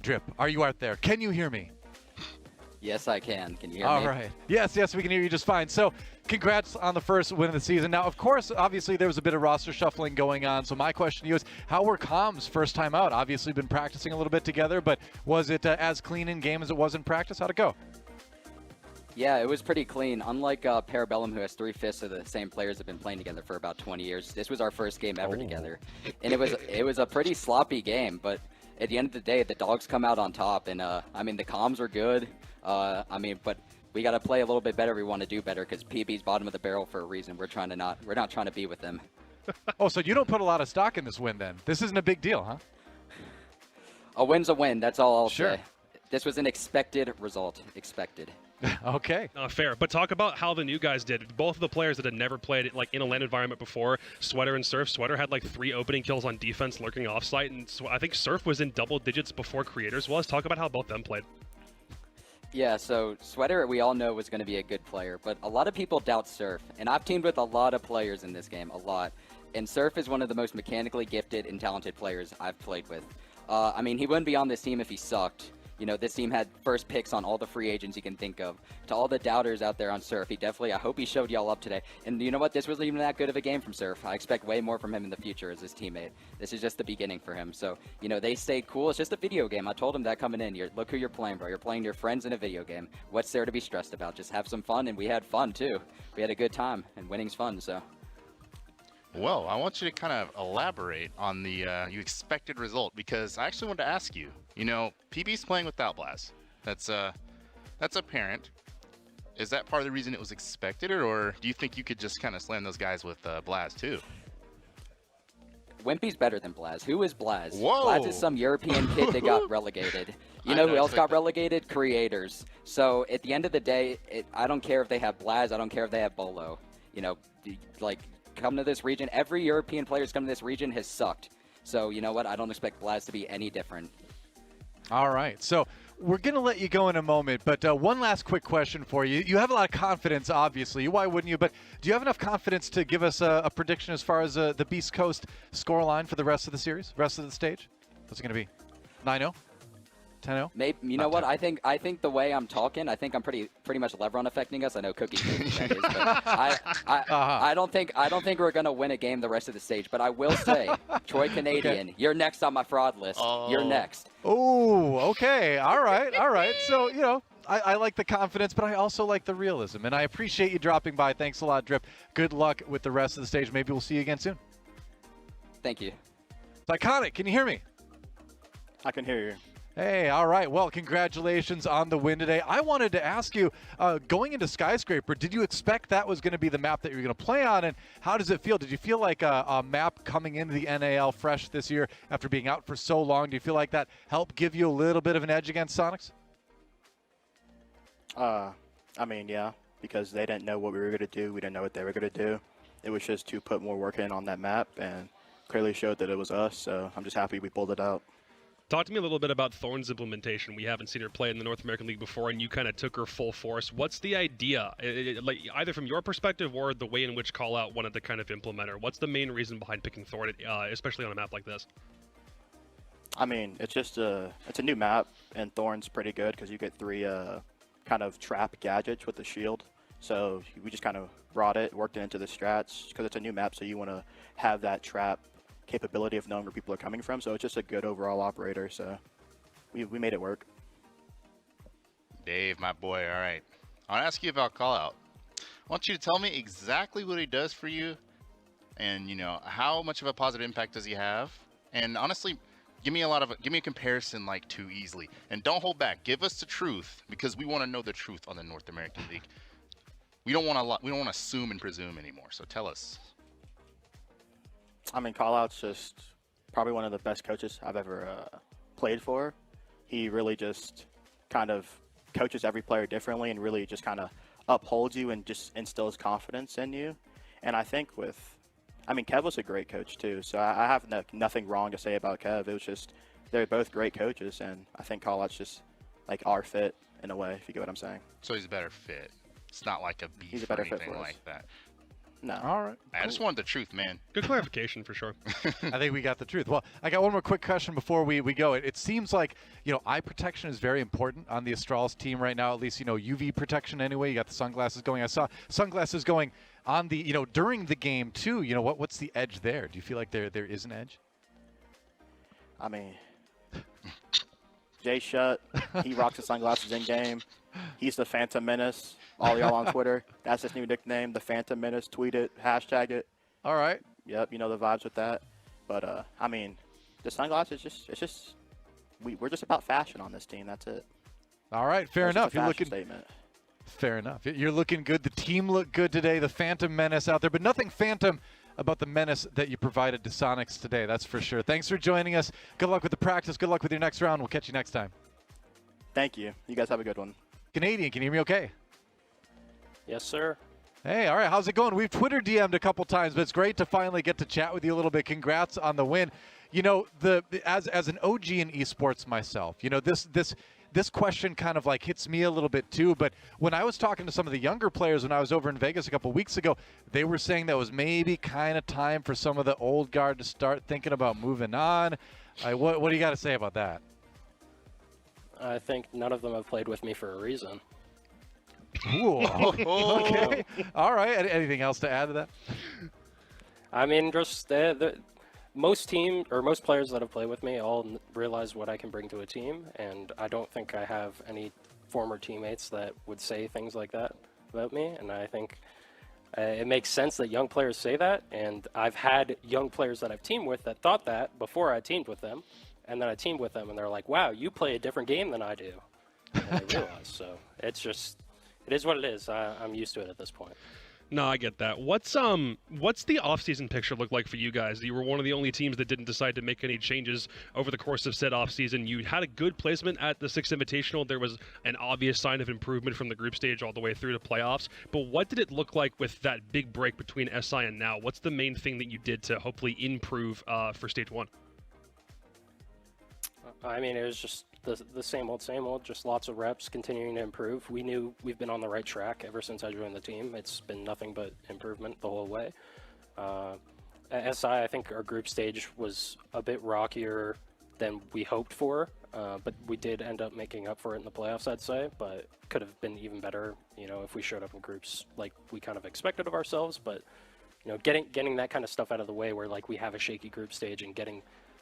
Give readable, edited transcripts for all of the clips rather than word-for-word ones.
Drip, are you out there? Can you hear me? Yes, I can. Can you hear me? All right. Yes, we can hear you just fine. So congrats on the first win of the season. Now, of course, obviously there was a bit of roster shuffling going on. So my question to you is, how were comms first time out? Obviously been practicing a little bit together, but was it as clean in game as it was in practice? How'd it go? Yeah, it was pretty clean. Unlike Parabellum, who has 3/5 of the same players have been playing together for about 20 years, this was our first game ever together. And it was a pretty sloppy game, but at the end of the day, the dogs come out on top. And, I mean, the comms are good. But we got to play a little bit better. We want to do better because PB's bottom of the barrel for a reason. We're not trying to be with them. Oh, so you don't put a lot of stock in this win then? This isn't a big deal, huh? A win's a win. That's all I'll Sure. say. This was an expected result. Expected. Okay. Fair. But talk about how the new guys did. Both of the players that had never played like in a LAN environment before, Sweater and Surf. Sweater had like 3 opening kills on defense lurking offsite, and I think Surf was in double digits before Creators was. Talk about how both them played. Yeah, so Sweater, we all know, was going to be a good player, but a lot of people doubt Surf. And I've teamed with a lot of players in this game, a lot. And Surf is one of the most mechanically gifted and talented players I've played with. I mean, he wouldn't be on this team if he sucked. You know, this team had first picks on all the free agents you can think of. To all the doubters out there on Surf, I hope he showed y'all up today. And you know what? This wasn't even that good of a game from Surf. I expect way more from him in the future as his teammate. This is just the beginning for him. So, you know, they stayed cool. It's just a video game. I told him that coming in. Look who you're playing, bro. You're playing your friends in a video game. What's there to be stressed about? Just have some fun, and we had fun, too. We had a good time, and winning's fun, so. Well, I want you to kind of elaborate on the you expected result, because I actually wanted to ask you, you know, PB's playing without Blaz. That's apparent. Is that part of the reason it was expected, or do you think you could just kind of slam those guys with Blaz too? Wimpy's better than Blaz. Who is Blaz? Whoa. Blaz is some European kid that got relegated. You know who else got relegated? Creators. So at the end of the day, I don't care if they have Blaz. I don't care if they have Bolo. You know, like, come to this region. Every European player who's come to this region has sucked. So you know what? I don't expect Blaz to be any different. All right. So we're going to let you go in a moment, but one last quick question for you. You have a lot of confidence, obviously. Why wouldn't you? But do you have enough confidence to give us a prediction as far as the Beast Coast scoreline for the rest of the series, rest of the stage? What's it going to be? 9-0? 10-0? Maybe, you know what? I think the way I'm talking, I think I'm pretty much Lebron affecting us. I know Cookie that is, but I don't think we're gonna win a game the rest of the stage. But I will say, Troy Canadian, you're next on my fraud list. You're next. Oh, okay. All right. So, you know, I like the confidence, but I also like the realism, and I appreciate you dropping by. Thanks a lot, Drip. Good luck with the rest of the stage. Maybe we'll see you again soon. Thank you. Iconic, can you hear me? I can hear you. Hey, all right. Well, congratulations on the win today. I wanted to ask you, going into Skyscraper, did you expect that was going to be the map that you were going to play on, and how does it feel? Did you feel like a map coming into the NAL fresh this year after being out for so long? Do you feel like that helped give you a little bit of an edge against Sonics? I mean, yeah, because they didn't know what we were going to do. We didn't know what they were going to do. It was just to put more work in on that map, and clearly showed that it was us, so I'm just happy we pulled it out. Talk to me a little bit about Thorn's implementation. We haven't seen her play in the North American League before, and you kind of took her full force. What's the idea, like either from your perspective or the way in which Call Out wanted to kind of implement her? What's the main reason behind picking Thorn, especially on a map like this? I mean, it's just it's a new map, and Thorn's pretty good because you get 3 kind of trap gadgets with the shield. So we just kind of brought it, worked it into the strats because it's a new map, so you want to have that trap capability of knowing where people are coming from. So it's just a good overall operator. So we made it work. Dave, my boy, all right. I'll ask you about Call Out. I want you to tell me exactly what he does for you, and you know how much of a positive impact does he have. And honestly, give me a comparison like too easily, and don't hold back. Give us the truth because we want to know the truth on the North American League. We don't want to assume and presume anymore. So tell us. I mean, Call Out's just probably one of the best coaches I've ever played for. He really just kind of coaches every player differently and really just kind of upholds you and just instills confidence in you. And I think Kev was a great coach too, so I have nothing wrong to say about Kev. It was just they're both great coaches, and I think Call Out's just like our fit in a way, if you get what I'm saying. So he's a better fit. It's not like a beef He's a better or fit anything for us. like that. No. All right. I just wanted the truth, man. Good clarification for sure. I think we got the truth. Well, I got one more quick question before we go. It seems like, eye protection is very important on the Astralis team right now, at least, UV protection anyway. You got the sunglasses going. I saw sunglasses going on the, during the game too. What's the edge there? Do you feel like there is an edge? I mean, Jay Shutt, he rocks the sunglasses in game. He's the Phantom Menace. All y'all on Twitter, that's his new nickname, the Phantom Menace. Tweet it, hashtag it. All right. Yep, you know the vibes with that. But I mean, the sunglasses we're just about fashion on this team. That's it. All right, fair enough. You're looking statement. Fair enough. You're looking good. The team looked good today. The Phantom Menace out there, but nothing Phantom about the menace that you provided to Sonics today. That's for sure. Thanks for joining us. Good luck with the practice. Good luck with your next round. We'll catch you next time. Thank you. You guys have a good one. Canadian, can you hear me okay? Yes, sir. Hey, all right. How's it going? We've Twitter DM'd a couple times, but it's great to finally get to chat with you a little bit. Congrats on the win. As an OG in esports myself, this question kind of like hits me a little bit too. But when I was talking to some of the younger players when I was over in Vegas a couple weeks ago, they were saying that was maybe kind of time for some of the old guard to start thinking about moving on. What do you got to say about that? I think none of them have played with me for a reason. Ooh, okay. All right. Anything else to add to that? I mean, just most players that have played with me all realize what I can bring to a team, and I don't think I have any former teammates that would say things like that about me, and I think it makes sense that young players say that, and I've had young players that I've teamed with that thought that before I teamed with them, and then I teamed with them, and they're like, wow, you play a different game than I do, and I realize, so it's just... It is what it is. I'm used to it at this point. No, I get that. What's the off-season picture look like for you guys? You were one of the only teams that didn't decide to make any changes over the course of said off-season. You had a good placement at the Six Invitational. There was an obvious sign of improvement from the group stage all the way through to playoffs. But what did it look like with that big break between SI and NAL? What's the main thing that you did to hopefully improve for stage one? I mean, it was just the same old, just lots of reps, continuing to improve. We knew we've been on the right track ever since I joined the team. It's been nothing but improvement the whole way. At SI, I think our group stage was a bit rockier than we hoped for, but we did end up making up for it in the playoffs, I'd say, but could have been even better, if we showed up in groups like we kind of expected of ourselves. But, getting that kind of stuff out of the way where, like, we have a shaky group stage and getting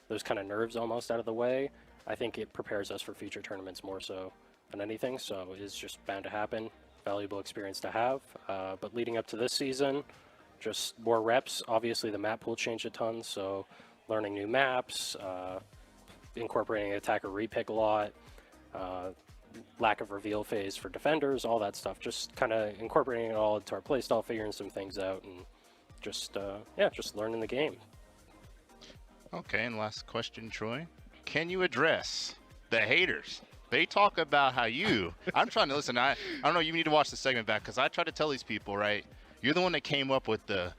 those kind of nerves almost out of the way, I think it prepares us for future tournaments more so than anything. So it's just bound to happen. Valuable experience to have. But leading up to this season, just more reps. Obviously, the map pool changed a ton, so learning new maps, incorporating attacker repick a lot, lack of reveal phase for defenders, all that stuff. Just kind of incorporating it all into our playstyle, figuring some things out, and just learning the game. Okay, and last question, Troy. Can you address the haters? They talk about how I'm trying to listen. I don't know, you need to watch the segment back, because I try to tell these people, right, you're the one that came up with the,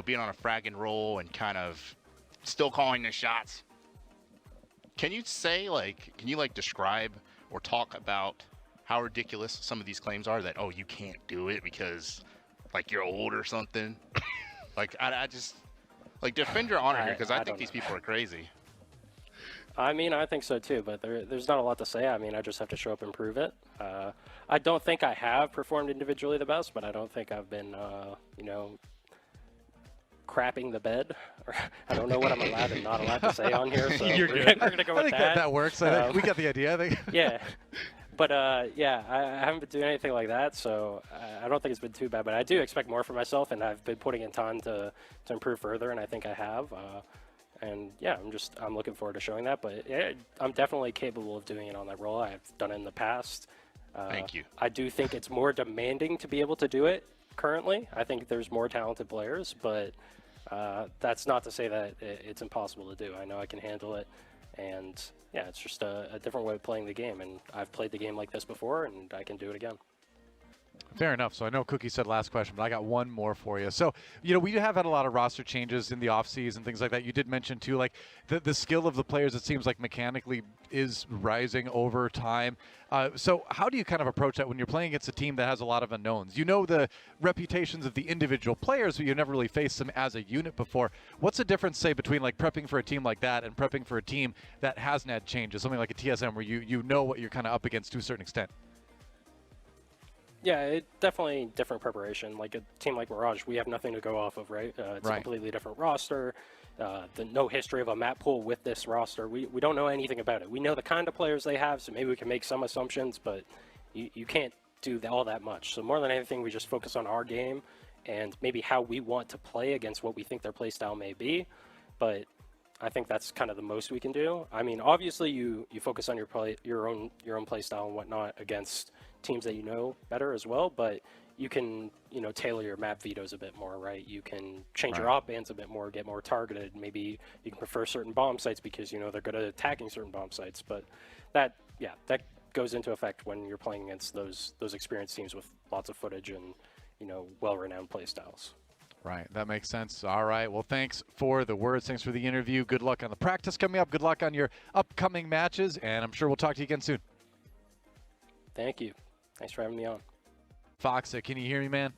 being on a frag and roll and kind of still calling the shots. Can you say, describe or talk about how ridiculous some of these claims are that, oh, you can't do it because, you're old or something? I just, defend your honor here, because I think these people are crazy. I mean, I think so too, but there's not a lot to say. I mean, I just have to show up and prove it. I don't think I have performed individually the best, but I don't think I've been, crapping the bed. I don't know what I'm allowed and not allowed to say on here, so You're we're good. going to go with I think that works. I think we got the idea, I think. Yeah. But, I haven't been doing anything like that, so I don't think it's been too bad. But I do expect more for myself, and I've been putting in time to improve further, and I think I have. And yeah, I'm looking forward to showing that, but yeah, I'm definitely capable of doing it on that role. I've done it in the past. Thank you. I do think it's more demanding to be able to do it currently. I think there's more talented players, but that's not to say that it's impossible to do. I know I can handle it, and yeah, it's just a different way of playing the game, and I've played the game like this before, and I can do it again. Fair enough. So I know Cookie said last question, but I got one more for you. So, we have had a lot of roster changes in the offseason, things like that. You did mention, too, like the skill of the players, it seems like mechanically is rising over time. So how do you kind of approach that when you're playing against a team that has a lot of unknowns? You know the reputations of the individual players, but you've never really faced them as a unit before. What's the difference, say, between like prepping for a team like that and prepping for a team that hasn't had changes, something like a TSM where you know what you're kind of up against to a certain extent? Yeah, it definitely different preparation. Like a team like Mirage, we have nothing to go off of, right? It's Right. a completely different roster. No history of a map pool with this roster. We don't know anything about it. We know the kind of players they have, so maybe we can make some assumptions, but you can't do all that much. So more than anything, we just focus on our game and maybe how we want to play against what we think their play style may be. But I think that's kind of the most we can do. I mean, obviously, you focus on your own play style and whatnot against teams that you know better as well, but you can tailor your map vetoes a bit more, right? You can change your op bans a bit more, get more targeted. Maybe you can prefer certain bomb sites because they're good at attacking certain bomb sites. But that goes into effect when you're playing against those experienced teams with lots of footage and well-renowned play styles. Right, that makes sense. All right, well, thanks for the words. Thanks for the interview. Good luck on the practice coming up. Good luck on your upcoming matches, and I'm sure we'll talk to you again soon. Thank you. Thanks for having me on. FoxA, can you hear me, man?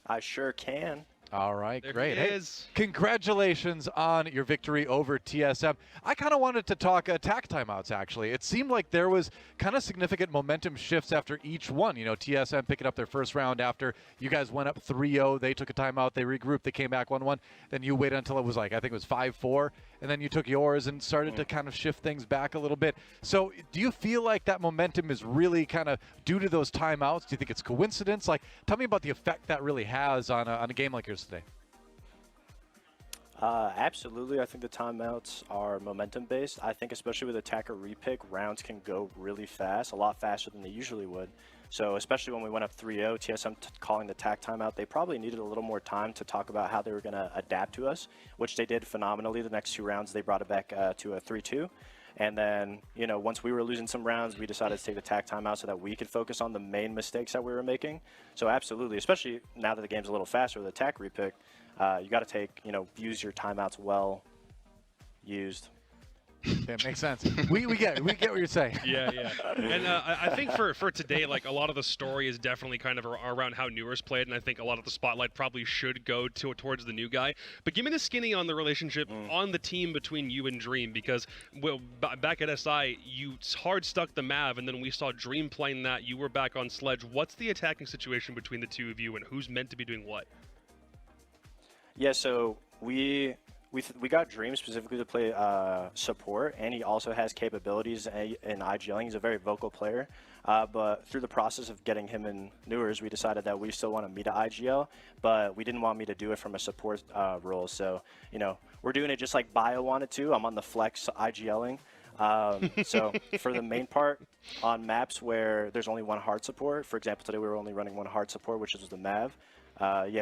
I sure can. All right, There great. he Hey, is. congratulations on your victory over TSM. I kind of wanted to talk attack timeouts, actually. It seemed like there was kind of significant momentum shifts after each one. TSM picking up their first round after you guys went up 3-0. They took a timeout. They regrouped. They came back 1-1. Then you waited until it was I think it was 5-4. And then you took yours and started to kind of shift things back a little bit. So do you feel like that momentum is really kind of due to those timeouts? Do you think it's coincidence? Like, tell me about the effect that really has on a game like yours today. Absolutely. I think the timeouts are momentum based. I think especially with attacker repick, rounds can go really fast, a lot faster than they usually would. So especially when we went up 3-0, TSM calling the tack timeout, they probably needed a little more time to talk about how they were going to adapt to us, which they did phenomenally. The next two rounds, they brought it back to a 3-2. And then, once we were losing some rounds, we decided to take the tack timeout so that we could focus on the main mistakes that we were making. So absolutely, especially now that the game's a little faster with attack repick, you got to use your timeouts well used. That makes sense. We get what you're saying. Yeah. And I think for today, like a lot of the story is definitely kind of around how Newers played, and I think a lot of the spotlight probably should go towards the new guy. But give me the skinny on the relationship on the team between you and Dream, because back at SI, you hard stuck the Mav, and then we saw Dream playing that. You were back on Sledge. What's the attacking situation between the two of you, and who's meant to be doing what? Yeah, so we got Dream specifically to play support, and he also has capabilities in IGLing. He's a very vocal player, but through the process of getting him in Newers, we decided that we still want me to IGL, but we didn't want me to do it from a support role. So, we're doing it just like Bio wanted to. I'm on the flex IGLing. So for the main part, on maps where there's only one hard support, for example, today we were only running one hard support, which was the Mav.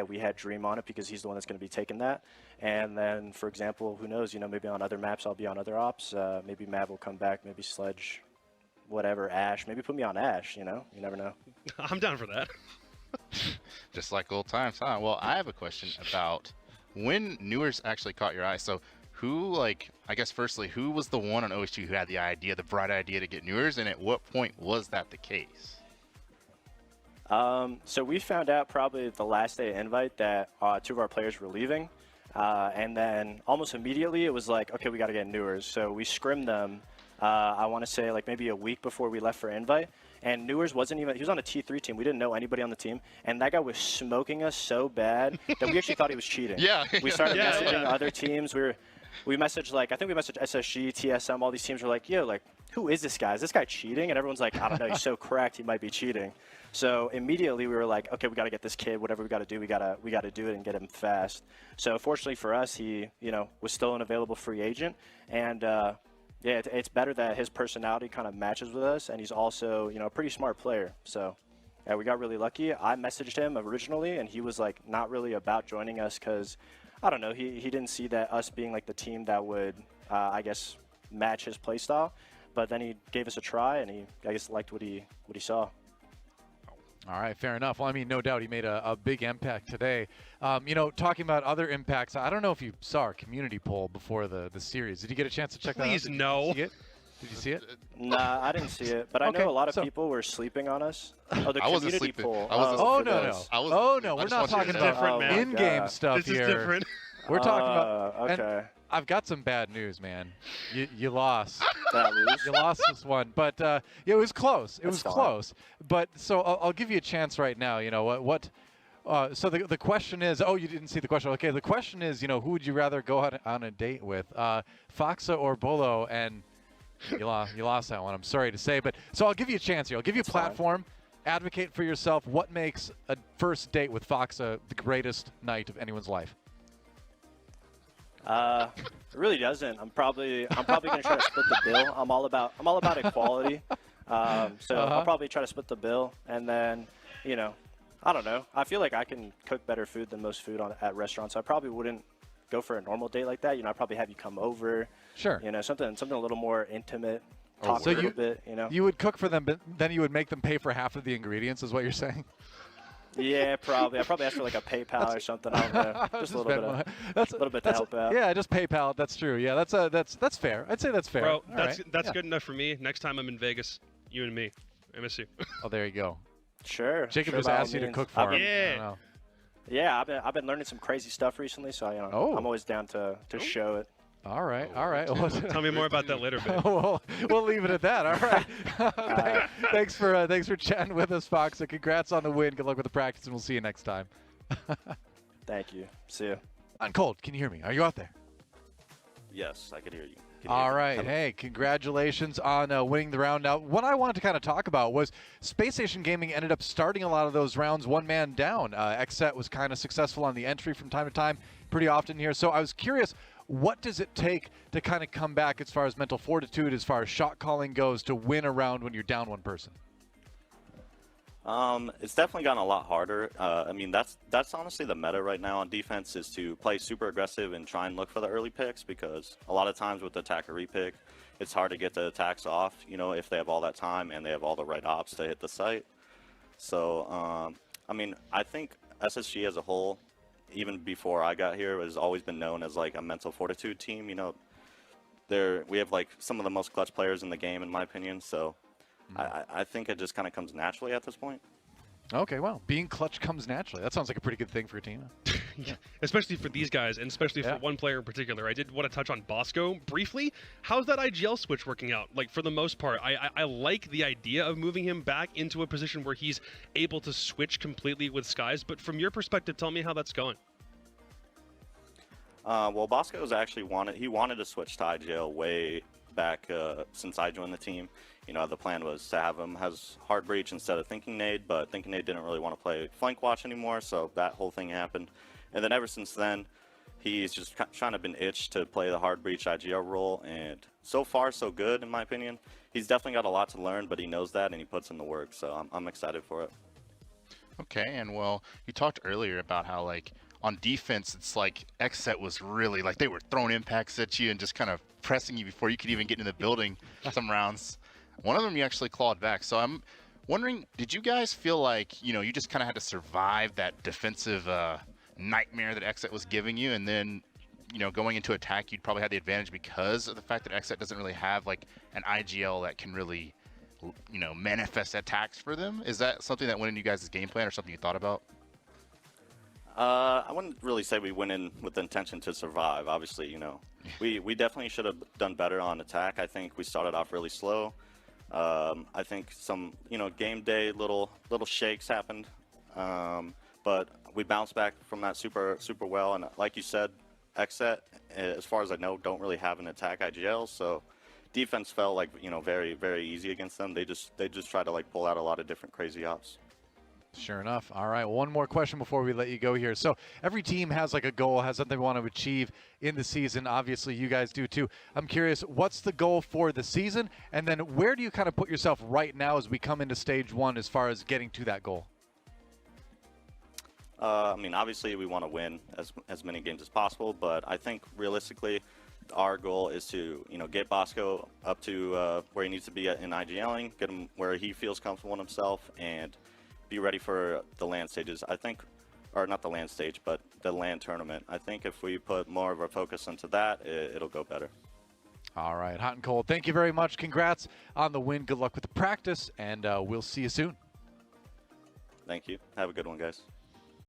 We had Dream on it because he's the one that's going to be taking that. And then, for example, who knows, maybe on other maps I'll be on other ops. Maybe Mav will come back, maybe Sledge, whatever, Ash. Maybe put me on Ash, you never know. I'm down for that. Just like old times, huh? Well, I have a question about when Newers actually caught your eye. So who, I guess firstly, who was the one on OSG who had the bright idea to get Newers, and at what point was that the case? So we found out probably the last day of invite that two of our players were leaving. And then almost immediately it was like, okay, we got to get Newers. So we scrimmed them, I want to say maybe a week before we left for invite. And Newers he was on a T3 team. We didn't know anybody on the team. And that guy was smoking us so bad that we actually thought he was cheating. Yeah. We started messaging other teams. We messaged I think we messaged SSG, TSM, all these teams were like, yo, who is this guy? Is this guy cheating? And everyone's like, I don't know, he's so cracked, he might be cheating. So immediately we were like, okay, we got to get this kid. Whatever we got to do, we got to do it and get him fast. So fortunately for us, he was still an available free agent, and it's better that his personality kind of matches with us, and he's also a pretty smart player. So yeah, we got really lucky. I messaged him originally, and he was not really about joining us because I don't know, he didn't see that us being the team that would I guess match his play style. But then he gave us a try, and he liked what he saw. All right, fair enough. Well, I mean, no doubt he made a big impact today. You know, talking about other impacts, I don't know if you saw our community poll before the series. Did you get a chance to check that out? Please, no. Did you see it? Nah, I didn't see it, but I Okay, know a lot of so- people were sleeping on us. Oh, the I wasn't community sleeping. poll. I wasn't Oh, for no, this. no. I was- Oh, no, I we're just not want you to talking know. about Different, man. in-game God. stuff This is here. different. We're talking about. and Okay. I've got some bad news, man. You lost. Did I lose? You lost this one, but yeah, it was close. It was fine. close. But so I'll give you a chance right now. You know what? So the question is, oh, you didn't see the question. Okay, the question is, you know, who would you rather go on a date with, FoxA or Bolo? And you lost that one. I'm sorry to say, but so I'll give you a chance here. I'll give you a That's fine. platform. Advocate for yourself. What makes a first date with FoxA the greatest night of anyone's life? It really doesn't. I'm probably gonna try to split the bill. I'm all about equality. So I'll probably try to split the bill, and then, you know, I don't know. I feel like I can cook better food than most food at restaurants. I probably wouldn't go for a normal date like that. You know, I'd probably have you come over. Sure. You know, something a little more intimate. Oh, Talk so a little you- bit. You know. You would cook for them, but then you would make them pay for half of the ingredients, is what you're saying? Yeah, probably. I probably ask for like a PayPal or something. I don't know. Just a little bit. Little bit to help out. Yeah, just PayPal. That's true. Yeah, that's fair. I'd say that's fair. Bro, All that's right. that's Yeah. good enough for me. Next time I'm in Vegas, you and me. I miss you. Oh, there you go. Sure. Jacob sure, just by all asked you to means. cook for I've him. been- Yeah. I don't know. Yeah, I've been learning some crazy stuff recently, so you know, Oh. I'm always down to show it. All right. All right. Well, Tell me more about that later, babe. we'll leave it at that. All right. Thanks for chatting with us, Fox. And congrats on the win. Good luck with the practice, and we'll see you next time. Thank you. See you. Uncold, can you hear me? Are you out there? Yes, I can hear you. Can you All hear me? right. Hello. Hey, congratulations on winning the round. Now, what I wanted to kind of talk about was Space Station Gaming ended up starting a lot of those rounds one man down. XSET was kind of successful on the entry from time to time, pretty often here. So I was curious, what does it take to kind of come back as far as mental fortitude, as far as shot calling goes, to win a round when you're down one person? It's definitely gotten a lot harder. I mean, that's honestly the meta right now on defense, is to play super aggressive and try and look for the early picks, because a lot of times with the attacker repick, it's hard to get the attacks off, you know, if they have all that time and they have all the right ops to hit the site. So, I mean, I think SSG as a whole, even before I got here, has always been known as like a mental fortitude team. You know, we have like some of the most clutch players in the game, in my opinion. So I think it just kind of comes naturally at this point. Okay, well, being clutch comes naturally. That sounds like a pretty good thing for a team. Yeah, especially for these guys, and especially for Yeah. one player in particular. I did want to touch on Bosco briefly. How's that IGL switch working out? Like, for the most part, I like the idea of moving him back into a position where he's able to switch completely with Skies, but from your perspective, tell me how that's going. Well, Bosco's actually wanted to switch to IGL way back since I joined the team. You know, the plan was to have him has hard breach instead of thinking nade, but thinking nade didn't really want to play flank watch anymore, so that whole thing happened. And then ever since then, he's just trying to been itched to play the hard breach IGL role, and so far so good in my opinion. He's definitely got a lot to learn, but he knows that and he puts in the work, so I'm excited for it. Okay, and well, you talked earlier about how, like, on defense, it's like XSET was really, like, they were throwing impacts at you and just kind of pressing you before you could even get in the building some rounds. One of them you actually clawed back. So I'm wondering, did you guys feel like, you know, you just kind of had to survive that defensive nightmare that XSET was giving you, and then, you know, going into attack, you'd probably have the advantage because of the fact that XSET doesn't really have, like, an IGL that can really, you know, manifest attacks for them? Is that something that went into you guys' game plan or something you thought about? I wouldn't really say we went in with the intention to survive. Obviously, you know, we definitely should have done better on attack. I think we started off really slow. I think some, you know, game day little shakes happened, but we bounced back from that super well. And like you said, XSET, as far as I know, don't really have an attack IGL, so defense felt like, you know, very easy against them. They just try to like pull out a lot of different crazy ops. Sure enough. All right, one more question before we let you go here. So every team has like a goal, has something they want to achieve in the season. Obviously, you guys do too. I'm curious, what's the goal for the season? And then where do you kind of put yourself right now as we come into stage one as far as getting to that goal? I mean, obviously we want to win as many games as possible, but I think realistically, our goal is to, you know, get Bosco up to where he needs to be in IGLing, get him where he feels comfortable in himself, and be ready for the LAN stages. I think, or not the LAN stage, but the LAN tournament. I think if we put more of our focus into that, it'll go better. All right, Hotancold, thank you very much. Congrats on the win. Good luck with the practice, and we'll see you soon. Thank you. Have a good one, guys.